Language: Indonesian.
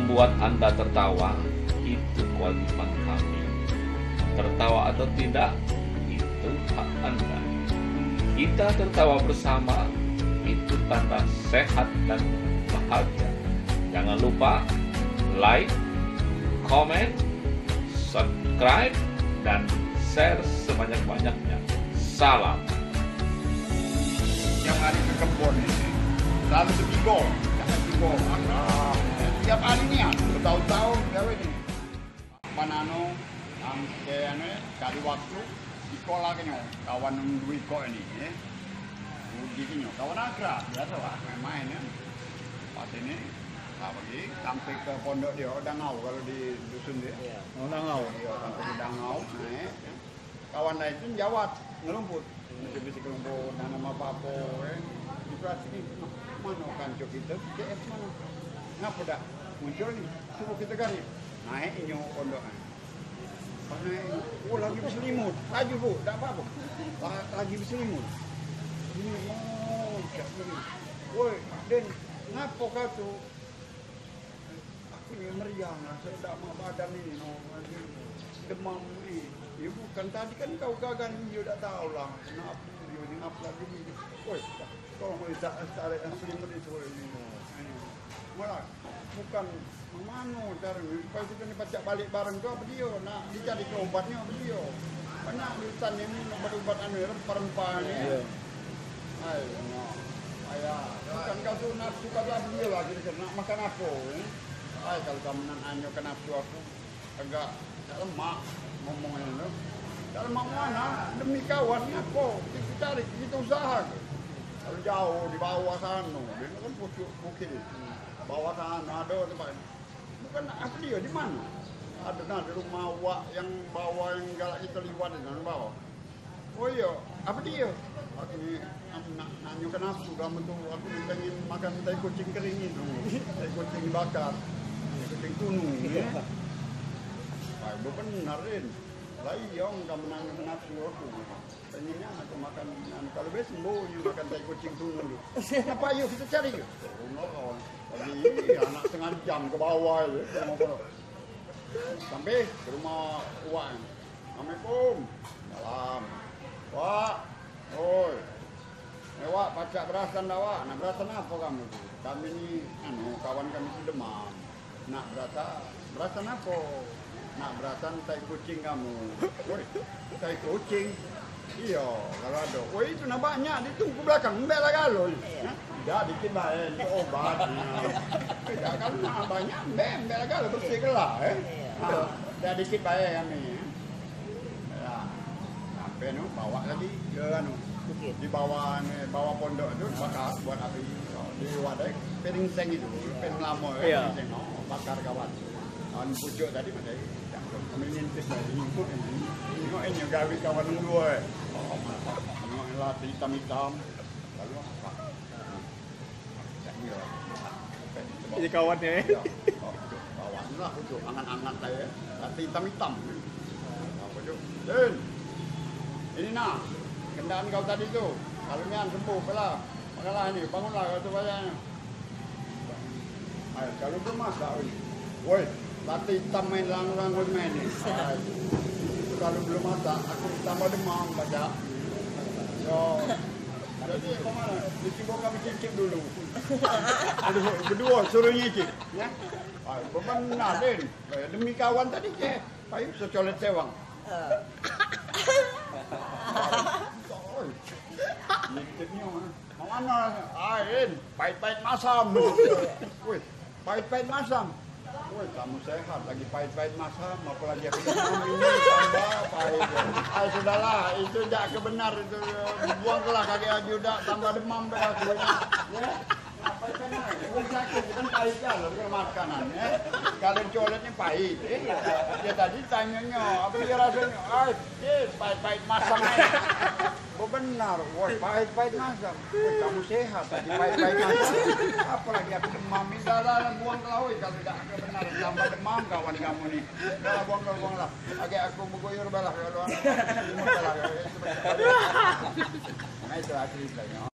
membuat Anda tertawa, itu kewajiban kami. Tertawa atau tidak, itu hak Anda. Kita tertawa bersama, itu tanda sehat dan bahagia. Jangan lupa like, comment, subscribe, dan share sebanyak-banyaknya. Salam. Yang hari ke kebun ini selalu bertiga, jangan tiga. Tiap hari ni bertahun-tahun gawe ni. Panano, sampai cari waktu di sekolah kenyo, kawan duit kok ini. Uji kenyo, kawan akrab biasa lah, main-main ya. Pas ini lagi sampai ke pondok dia, Dangau kalau di dusun dia. Oh, Dangau. Iya, sampai di Dangau, naik. Kawan lain pun jawab, ngelumput. Bisa kelumput, nanam apa-apa. Di plastik ini, mana kancok kita? KF mana? Ngapa dah muncul ni? Suruh kita cari. Naik inyo pondok. Pas naik, oh lagi berselimut. Laju bu, tak apa-apa. Lagi berselimut. Ini, oh, cak ni. Woi, Den, ngapa kau tu? Aku ni meriang lah, saya tak mau badan ni, no, demam ni. Ya bukan tadi kan kau gagan dia tak tahu lah. Kenapa dia ni apa lagi ni? Woi, kau boleh tak tarik selimut itu ni. Malah bukan mana cara ni. Lepas kita ni baca balik bareng tu apa dia? Nak dicari ke obatnya apa dia? Banyak di hutan ni nak berubat anu rempah-rempah ni. Hai, ayah, bukan kau tu nak suka apa dia lah kira-kira nak makan apa? Hai, kalau kamu nak anyo ke nafsu aku agak tak lemak ngomongnya tu. Tak lemak mana? Demi kawan ni apa? Kita cari, kita usaha ke? Kalau jauh di bawah sana, dia kan pucuk bukit ni. Bawah sana ada tempat. Bukan apa dia di mana? Ada di rumah awak yang bawah yang galak kita liwat di sana bawah. Oh iya, apa dia? Aku ni nak nanyukan nafsu kamu tu. Aku ni pengen makan tai kucing kering ni. Tai kucing bakar. Tai kucing kuning ni. Baik, benar Rin. Lah iya, kamu nanyukan nafsu aku. Pengennya aku makan, kalau besok sembuh, you makan tai kucing kuning dulu. Apa yuk kita cari yuk? Lagi ini anak setengah jam ke bawah je. Sampai ke rumah Wak. Assalamualaikum. Salam. Wak. Oi. Wak, pacak berasan dah Wak. Nak berasan apa kamu tu? Kami ni, kawan kami tu demam. Nak berasan apa? Nak berasan tai kucing kamu. Oi, tai kucing? Iya, kalau ada. Woi, itu nak banyak. Dia tunggu belakang. Mbak lah kalau ni. Dah dikit baik. Obat. Tidak kalau nak banyak. Mbak lah kalau bersih kelah. Dah dikit baik kami. Ya. Sampai ni bawa lagi ke anu. Di bawah pondok tu bakar buat api. Di wadah piring seng itu. Piring lama. Bakar kawan. An pucuk tadi macam kami nintis tadi. Tengok ini gawi kawan dua. Tengok lah hitam-hitam. Lalu apa? Ini kawannya. Kawan lah pucuk. Angan-angan saya. Tapi hitam-hitam. Pucuk. Den. Ini nak. Kendaan kau tadi tu. Kalau ni sembuh pelah. Makalah ni. Bangunlah kau tu bayarnya. Ayo, kalau belum masak. Woi. Lati hitam main lang-lang main ni. Kalau belum masak, aku tambah demam baca. Yo. Jadi kemana? Dicoba kami cicip dulu. Aduh, berdua suruh nyicip. Ya. Benar Den. Demi kawan tadi je. Payu secolet sewang. Nyicipnya mana? Ain, pahit-pahit masam. Woi, pahit-pahit masam. Woi, kamu sehat lagi pahit-pahit masam, apalagi aku minum ini tambah pahit. Sudahlah, itu jak kebenar itu buanglah kaki ajuda tambah demam dah aku. Ya. Apa kena? Wong sakit kan pahit kan kalau makanan ya. Kalau coletnya pahit. Dia tadi tanyanya, apa dia rasanya? Pahit-pahit masam. Benar, woi pahit-pahit masam. Kamu sehat tadi pahit-pahit masam. Apalagi aku demam, minta lah buang ke laut kalau tidak benar tambah demam kawan kamu ni. Dah buang lah. Agak aku bergoyor balah kalau anu. Nah itu ceritanya.